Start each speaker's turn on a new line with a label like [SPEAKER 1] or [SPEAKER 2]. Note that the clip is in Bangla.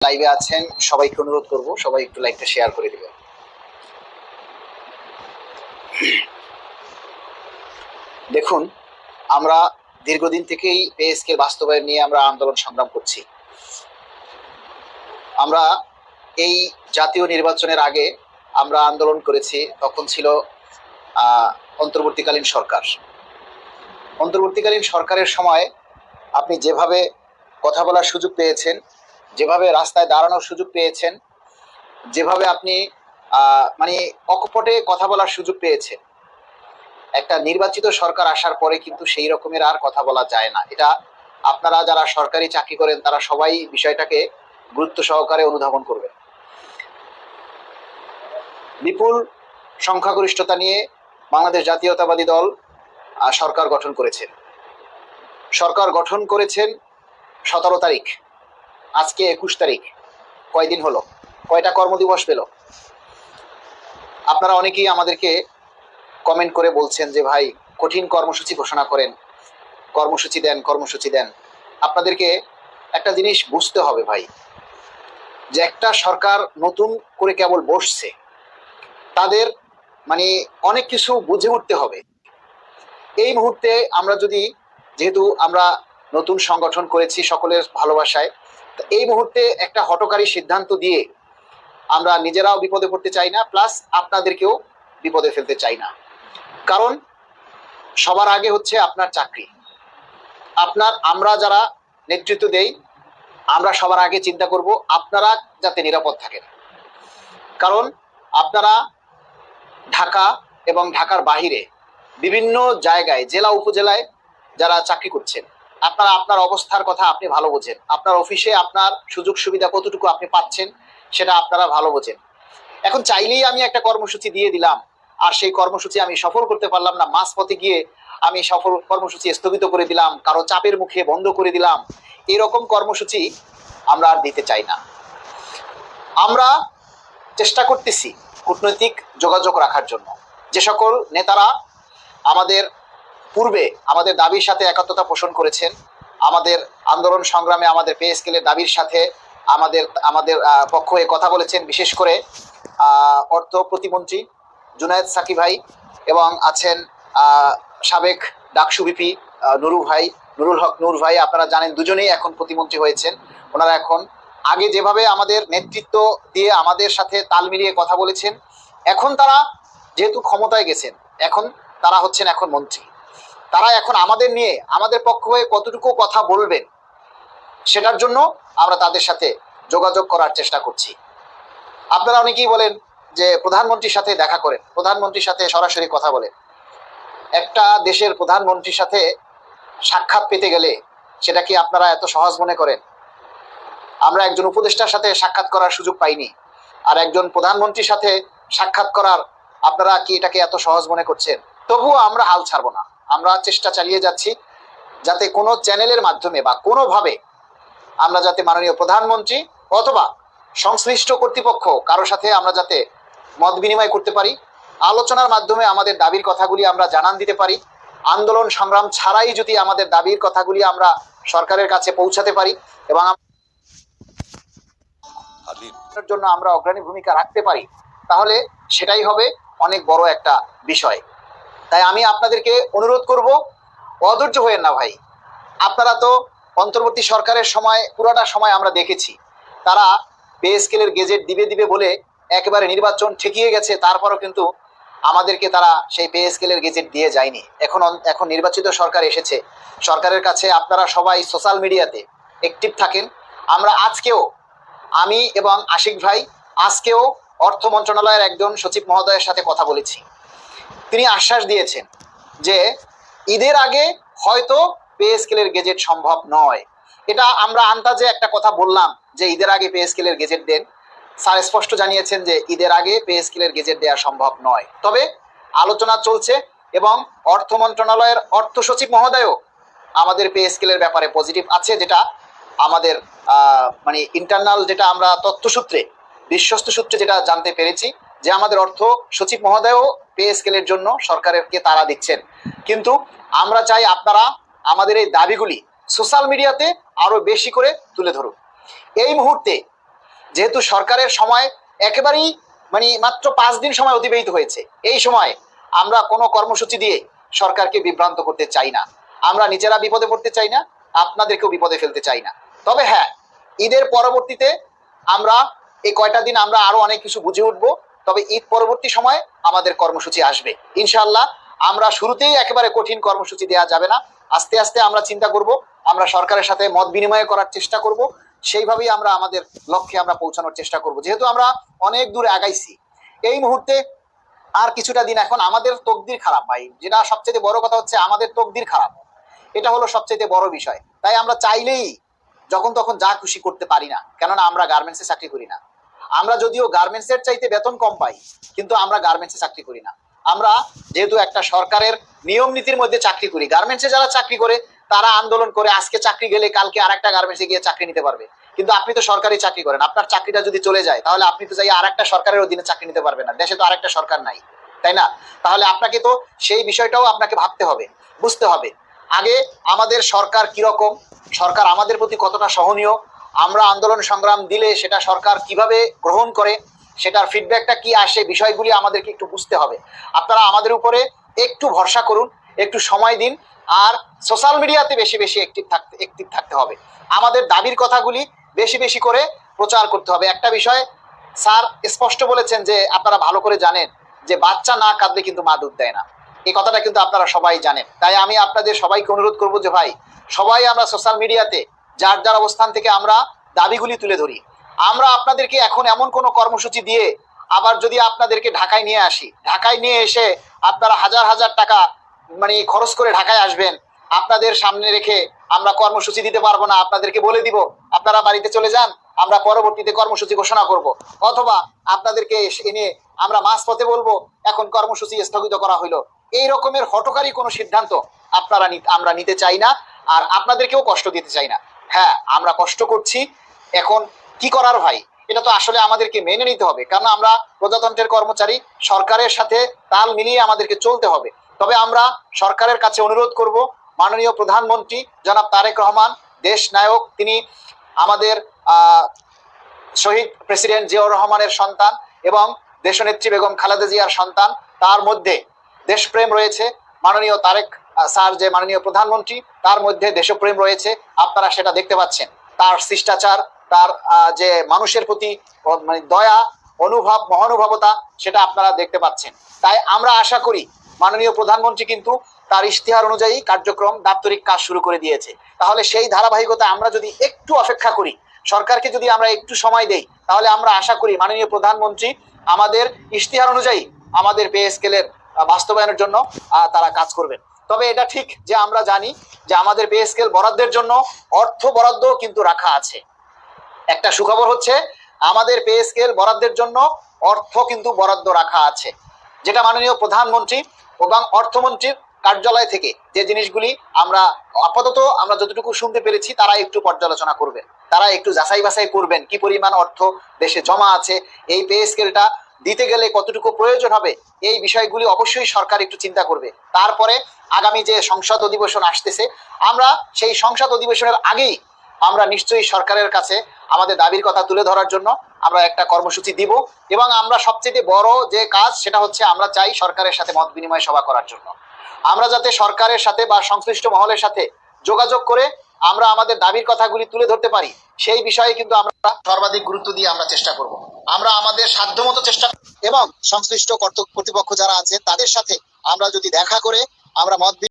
[SPEAKER 1] লাইভে আছেন সবাইকে অনুরোধ করব সবাই একটু লাইভটা শেয়ার করে দিবেন। দেখুন, আমরা দীর্ঘদিন থেকেই পে স্কেল বাস্তবায়ন নিয়ে আমরা আন্দোলন সংগ্রাম করছি। আমরা এই জাতীয় নির্বাচনের আগে আমরা আন্দোলন করেছি, তখন ছিল অন্তর্বর্তীকালীন সরকার। অন্তর্বর্তীকালীন সরকারের সময় আপনি যেভাবে কথা বলার সুযোগ পেয়েছেন, যেভাবে রাস্তায় দাঁড়ানোর সুযোগ পেয়েছেন, যেভাবে আপনি মানে অকপটে কথা বলার সুযোগ পেয়েছেন, একটা নির্বাচিত সরকার আসার পরে কিন্তু সেই রকমের আর কথা বলা যায় না। এটা আপনারা যারা সরকারি চাকরি করেন তারা সবাই বিষয়টাকে গুরুত্ব সহকারে অনুধাবন করবেন। বিপুল সংখ্যাগরিষ্ঠতা নিয়ে বাংলাদেশ জাতীয়তাবাদী দল সরকার গঠন করেছেন। সরকার গঠন করেছেন 17 তারিখ, আজকে 21 তারিখ। কয়দিন হলো? কয়টা কর্মদিবস পেল? আপনারা অনেকেই আমাদেরকে কমেন্ট করে বলছেন যে ভাই কঠিন কর্মসূচি ঘোষণা করেন, কর্মসূচি দেন, কর্মসূচি দেন। আপনাদেরকে একটা জিনিস বুঝতে হবে ভাই, যে একটা সরকার নতুন করে কেবল বসছে, তাদের মানে অনেক কিছু বুঝে উঠতে হবে। এই মুহূর্তে আমরা যদি, যেহেতু আমরা নতুন সংগঠন করেছি সকলের ভালোবাসায়, এই মুহূর্তে একটা হঠকারী সিদ্ধান্ত দিয়ে আমরা নিজেরাও বিপদে পড়তে চাই না, প্লাস আপনাদেরকেও বিপদে ফেলতে চাই না। কারণ সবার আগে হচ্ছে আপনার চাকরি। আমরা যারা নেতৃত্ব দেই, আমরা সবার আগে চিন্তা করব আপনারা যাতে নিরাপদ থাকেন। কারণ আপনারা ঢাকা এবং ঢাকার বাহিরে বিভিন্ন জায়গায়, জেলা উপজেলায় যারা চাকরি করছেন, আপনারা আপনার অবস্থার কথা আপনি ভালো বোঝেন। আপনার অফিসে আপনার সুযোগ সুবিধা কতটুকু আপনি পাচ্ছেন সেটা আপনারা ভালো বোঝেন। এখন চাইলেই আমি একটা কর্মসূচি দিয়ে দিলাম, আর সেই কর্মসূচি আমি সফল করতে পারলাম না, মাঝপথে গিয়ে আমি সফল কর্মসূচি স্থগিত করে দিলাম, কারো চাপের মুখে বন্ধ করে দিলাম, এরকম কর্মসূচি আমরা আর দিতে চাই না। আমরা চেষ্টা করতেছি কূটনৈতিক যোগাযোগ রাখার জন্য। যে সকল নেতারা আমাদের পূর্বে আমাদের দাবির সাথে একাত্মতা পোষণ করেছেন, আমাদের আন্দোলন সংগ্রামে আমাদের পে স্কেলের দাবির সাথে আমাদের পক্ষ হয়ে কথা বলেছেন, বিশেষ করে অর্থ প্রতিমন্ত্রী জুনায়েদ সাকি ভাই, এবং আছেন সাবেক ডাকসু বিপি নুরুল হক নূর ভাই। আপনারা জানেন দুজনেই এখন প্রতিমন্ত্রী হয়েছেন। ওনারা এখন আগে যেভাবে আমাদের নেতৃত্ব দিয়ে আমাদের সাথে তাল মিলিয়ে কথা বলেছেন, এখন তারা যেহেতু ক্ষমতায় গেছেন, এখন তারা হচ্ছেন এখন মন্ত্রী। তারা এখন আমাদের নিয়ে, আমাদের পক্ষ হয়ে কতটুকু কথা বলবেন সেটার জন্য আমরা তাদের সাথে যোগাযোগ করার চেষ্টা করছি। আপনারা অনেকেই বলেন যে প্রধানমন্ত্রীর সাথে দেখা করেন, প্রধানমন্ত্রীর সাথে সরাসরি কথা বলেন। একটা দেশের প্রধানমন্ত্রীর সাথে সাক্ষাৎ পেতে গেলে সেটা কি আপনারা এত সহজ মনে করেন? আমরা একজন উপদেষ্টার সাথে সাক্ষাৎ করার সুযোগ পাইনি, আর একজন প্রধানমন্ত্রীর সাথে সাক্ষাৎ করার আপনারা কি এটাকে এত সহজ মনে করছেন? তবুও আমরা হাল ছাড়বো না, আমরা চেষ্টা চালিয়ে যাচ্ছি যাতে কোনো চ্যানেলের মাধ্যমে বা কোনোভাবে আমরা যাতে মাননীয় প্রধানমন্ত্রী অথবা সংশ্লিষ্ট কর্তৃপক্ষ কারোর সাথে আমরা যাতে মত বিনিময় করতে পারি, আলোচনার মাধ্যমে আমাদের দাবির কথাগুলি আমরা জানান দিতে পারি, আন্দোলন সংগ্রাম ছাড়াই যদি আমাদের দাবির কথাগুলি আমরা সরকারের কাছে পৌঁছাতে পারি এবং জন্য আমরা অগ্রণী ভূমিকা রাখতে পারি, তাহলে সেটাই হবে অনেক বড় একটা বিষয়। তাই আমি আপনাদেরকে অনুরোধ করব, অধৈর্য হয়েন না ভাই। আপনারা তো অন্তর্বর্তী সরকারের সময়, পুরোটা সময় আমরা দেখেছি তারা পে স্কেলের গেজেট দিবে বলে একেবারে নির্বাচন ঠেকিয়ে গেছে, তারপরও কিন্তু আমাদেরকে তারা সেই পে স্কেলের গেজেট দিয়ে যায়নি। এখন নির্বাচিত সরকার এসেছে, সরকারের কাছে আপনারা সবাই সোশ্যাল মিডিয়াতে অ্যাক্টিভ থাকেন। আমরা আজকেও, আমি এবং আশিক ভাই আজকেও অর্থ মন্ত্রণালয়ের একজন সচিব মহোদয়ের সাথে কথা বলেছি। তিনি আশ্বাস দিয়েছেন যে ঈদের আগে হয়তো পে স্কেলের গেজেট সম্ভব নয়। এটা আমরা আন্দাজে একটা কথা বললাম যে ঈদের আগে পে স্কেলের গেজেট দেন। স্যার স্পষ্ট জানিয়েছেন যে ঈদের আগে পে স্কেলের গেজেট দেওয়া সম্ভব নয়, তবে আলোচনা চলছে এবং অর্থ মন্ত্রণালয়ের অর্থ সচিব মহোদয়ও আমাদের পে স্কেলের ব্যাপারে পজিটিভ আছে, যেটা আমাদের মানে ইন্টারনাল, যেটা আমরা তথ্যসূত্রে, বিশ্বস্ত সূত্রে যেটা জানতে পেরেছি, যে আমাদের অর্থ সচিব মহোদয়ও পে স্কেলের জন্য সরকারকে তাড়া দিচ্ছেন। কিন্তু আমরা চাই আপনারা আমাদের এই দাবিগুলি সোশ্যাল মিডিয়াতে আরো বেশি করে তুলে ধরুন। এই মুহূর্তে যেহেতু সরকারের সময় একেবারেই মাত্র 5 দিন সময় অতিবাহিত হয়েছে, এই সময় আমরা কোনো কর্মসূচি দিয়ে সরকারকে বিভ্রান্ত করতে চাই না। আমরা নিজেরা বিপদে পড়তে চাই না, আপনাদেরকেও বিপদে ফেলতে চাই না। তবে হ্যাঁ, ঈদের পরবর্তীতে আমরা এই কয়টা দিন আমরা আরো অনেক কিছু বুঝে উঠবো। তবে ঈদ পরবর্তী সময় আমাদের কর্মসূচি আসবে ইনশাআল্লাহ। আমরা শুরুতেই একেবারে কঠিন কর্মসূচি দেওয়া যাবে না, আস্তে আস্তে আমরা চিন্তা করব, আমরা সরকারের সাথে মত বিনিময় করার চেষ্টা করব, সেইভাবেই আমরা আমাদের লক্ষ্যে আমরা পৌঁছানোর চেষ্টা করব। যেহেতু আমরা অনেক দূরে আগাইছি, এই মুহূর্তে আর কিছুটা দিন এখন আমাদের তকদির খারাপ ভাই, যেটা সবচেয়ে বড় কথা হচ্ছে আমাদের তকদির খারাপ, এটা হলো সবচেয়ে বড় বিষয়। তাই আমরা চাইলেই যখন তখন যা খুশি করতে পারি না, কেননা আমরা গার্মেন্টসে চাকরি করি না। আমরা যদিও গার্মেন্টসের চাইতে বেতন কম পাই, কিন্তু আমরা গার্মেন্টসে চাকরি করি না। আমরা যেহেতু একটা সরকারের নিয়ম নীতির মধ্যে চাকরি করি, গার্মেন্টসে যারা চাকরি করে তারা আন্দোলন করে আজকে চাকরি গেলে কালকে আরেকটা গার্মেন্টসে গিয়ে চাকরি নিতে পারবে। কিন্তু আপনি তো সরকারি চাকরি করেন, আপনার চাকরিটা যদি চলে যায় তাহলে আপনি তো যাই আরেকটা সরকারের অধীনে চাকরি নিতে পারবেন না, দেশে তো আরেকটা সরকার নাই, তাই না? তাহলে আপনাকে তো সেই বিষয়টাও আপনাকে ভাবতে হবে, বুঝতে হবে। আগে আমাদের সরকার কিরকম, সরকার আমাদের প্রতি কতটা সহনীয়, আমরা আন্দোলন সংগ্রাম দিলে সেটা সরকার কিভাবে গ্রহণ করে, সেটার ফিডব্যাকটা কি আসে, বিষয়গুলি আমাদেরকে একটু বুঝতে হবে। আপনারা আমাদের উপরে একটু ভরসা করুন, একটু সময় দিন, আর সোশ্যাল মিডিয়াতে বেশি বেশি অ্যাক্টিভ থাকতে হবে। আমাদের দাবির কথাগুলি বেশি বেশি করে প্রচার করতে হবে। একটা বিষয় স্যার স্পষ্ট বলেছেন যে আপনারা ভালো করে জানেন যে বাচ্চা না কাঁদলে কিন্তু মা দুধ দেয় না, এই কথাটা কিন্তু আপনারা সবাই জানেন। তাই আমি আপনাদের সবাইকে অনুরোধ করবো যে ভাই, সবাই আমরা সোশ্যাল মিডিয়াতে যার যার অবস্থান থেকে আমরা দাবিগুলি তুলে ধরি। আমরা আপনাদেরকে এখন এমন কোনো কর্মসূচি দিয়ে আবার যদি আপনাদেরকে ঢাকায় নিয়ে আসি, ঢাকায় নিয়ে এসে আপনারা হাজার হাজার টাকা খরচ করে ঢাকায় আসবেন, আপনাদের সামনে রেখে আমরা কর্মসূচি দিতে পারবো না। আপনাদেরকে বলে দিব আপনারা বাড়িতে চলে যান, আমরা পরবর্তীতে কর্মসূচি ঘোষণা করব। অথবা আপনাদেরকে এনে আমরা মাঝপথে বলবো এখন কর্মসূচি স্থগিত করা হইলো। এই রকমের হঠকারী কোনো সিদ্ধান্ত আমরা নিতে চাই না, আর আপনাদেরকেও কষ্ট দিতে চাই না। হ্যাঁ, আমরা কষ্ট করছি, এখন কি করার ভাই, এটা তো আসলে আমাদেরকে মেনে নিতে হবে, কারণ আমরা প্রজাতন্ত্রের কর্মচারী, সরকারের সাথে তাল মিলিয়ে আমাদেরকে চলতে হবে। তবে আমরা সরকারের কাছে অনুরোধ করব, মাননীয় প্রধানমন্ত্রী জনাব তারেক রহমান, দেশ নায়ক, তিনি আমাদের শহীদ প্রেসিডেন্ট জিয়াউর রহমানের সন্তান এবং দেশনেত্রী বেগম খালেদা জিয়ার সন্তান, তার মধ্যে দেশপ্রেম রয়েছে। মাননীয় তারেক স্যার যে মাননীয় প্রধানমন্ত্রী, তার মধ্যে দেশপ্রেম রয়েছে, আপনারা সেটা দেখতে পাচ্ছেন। তার শিষ্টাচার, তার যে মানুষের প্রতি দয়া, অনুভব, মহানুভবতা, সেটা আপনারা দেখতে পাচ্ছেন। তাই আমরা আশা করি মাননীয় প্রধানমন্ত্রী কিন্তু তার ইশতেহার অনুযায়ী কার্যক্রম, দাপ্তরিক কাজ শুরু করে দিয়েছে। তাহলে সেই ধারাবাহিকতা আমরা যদি একটু অপেক্ষা করি, সরকারকে যদি আমরা একটু সময় দেই, তাহলে আমরা আশা করি মাননীয় প্রধানমন্ত্রী আমাদের ইশতেহার অনুযায়ী আমাদের পে স্কেলের বাস্তবায়নের জন্য তারা কাজ করবেন। তবে এটা ঠিক যে আমরা জানি যে আমাদের পে স্কেল বরাদ্দের জন্য অর্থ বরাদ্দ কিন্তু রাখা আছে। একটা সুখবর হচ্ছে আমাদের পে স্কেল বরাদ্দের জন্য অর্থ কিন্তু বরাদ্দ রাখা আছে, যেটা মাননীয় প্রধানমন্ত্রী এবং অর্থমন্ত্রীর কার্যালয় থেকে যে জিনিসগুলি আমরা আপাতত আমরা যতটুকু শুনতে পেরেছি, তারা একটু পর্যালোচনা করবেন, তারা একটু যাচাই বাছাই করবেন কি পরিমাণ অর্থ দেশে জমা আছে, এই পে স্কেলটা দিতে গেলে কতটুকু প্রয়োজন হবে, এই বিষয়গুলি অবশ্যই সরকার একটু চিন্তা করবে। তারপরে আগামী যে সংসদ অধিবেশন আসতেছে, আমরা সেই সংসদ অধিবেশনের আগেই আমরা নিশ্চয়ই সরকারের কাছে আমাদের দাবির কথা তুলে ধরার জন্য আমরা একটা কর্মসূচি দিব। এবং আমরা সবচেয়ে বড় যে কাজ, সেটা হচ্ছে আমরা চাই সরকারের সাথে মত বিনিময় সভা করার জন্য। আমরা যাতে সরকারের সাথে বা সংশ্লিষ্ট মহলের সাথে যোগাযোগ করে আমরা আমাদের দাবির কথাগুলি তুলে ধরতে পারি, সেই বিষয়ে কিন্তু আমরা সর্বাধিক গুরুত্ব দিয়ে আমরা চেষ্টা করব। আমরা আমাদের সাধ্যমতো চেষ্টা, এবং সংশ্লিষ্ট কর্তৃপক্ষ যারা আছে তাদের সাথে আমরা যদি দেখা করে আমরা মত